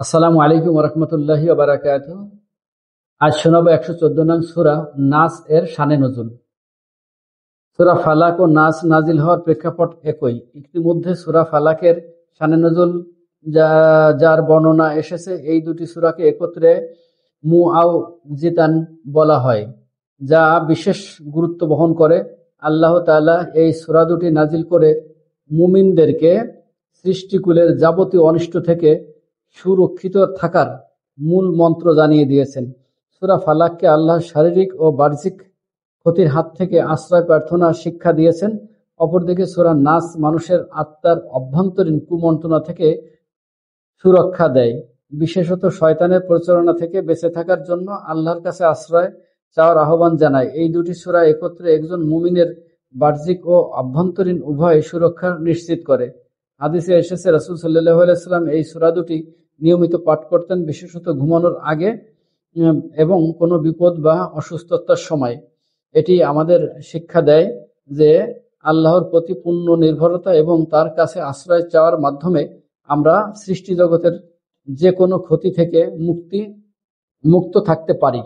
আসসালামু আলাইকুম রহমতুল্লাহি ওয়া বারাকাতুহু। আজ শোনাবো 114 নং সূরা নাস এর শানে নজুল। সূরা ফালাক ও নাস নাজিল হওয়ার প্রেক্ষাপট একই। ইতিমধ্যে সূরা ফালাকের শানে নজুল যার বর্ণনা এসেছে, এই দুটি সূরাকে একত্রে মুআউযিতান বলা হয়, যা বিশেষ গুরুত্ব বহন করে। আল্লাহ তাআলা এই সূরা দুটি নাজিল করে মুমিনদেরকে সৃষ্টিকুলের যাবতীয় অনিষ্ট থেকে সুরক্ষিত থাকার মূল মন্ত্র জানিয়ে দিয়েছেন। সূরা ফালাককে আল্লাহ শারীরিক ও বাহ্যিক ক্ষতির হাত থেকে আশ্রয় প্রার্থনার শিক্ষা দিয়েছেন। অপরদিকে সূরা নাস মানুষের আত্মার অভ্যন্তরীণ কুমন্ত্রণা থেকে সুরক্ষা দেয়, বিশেষত শয়তানের প্রচারণা থেকে বেঁচে থাকার জন্য আল্লাহর কাছে আশ্রয় চাওয়ার আহ্বান জানায়। এই দুটি সূরা একত্রে একজন মুমিনের বাহ্যিক ও অভ্যন্তরীণ উভয় সুরক্ষা নিশ্চিত করে। হাদিসে এসেছে, রাসূল সাল্লাল্লাহু আলাইহি ওয়াসাল্লাম এই সূরা দুটি নিয়মিত পাঠ করতেন, বিশেষত ঘুমানোর আগে এবং কোনো বিপদ বা অসুস্থতার সময়। এটি আমাদের শিক্ষা দেয় যে আল্লাহর প্রতি পূর্ণ নির্ভরতা এবং তার কাছে আশ্রয় চাওয়ার মাধ্যমে আমরা সৃষ্টি জগতের যে কোনো ক্ষতি থেকে মুক্ত থাকতে পারি।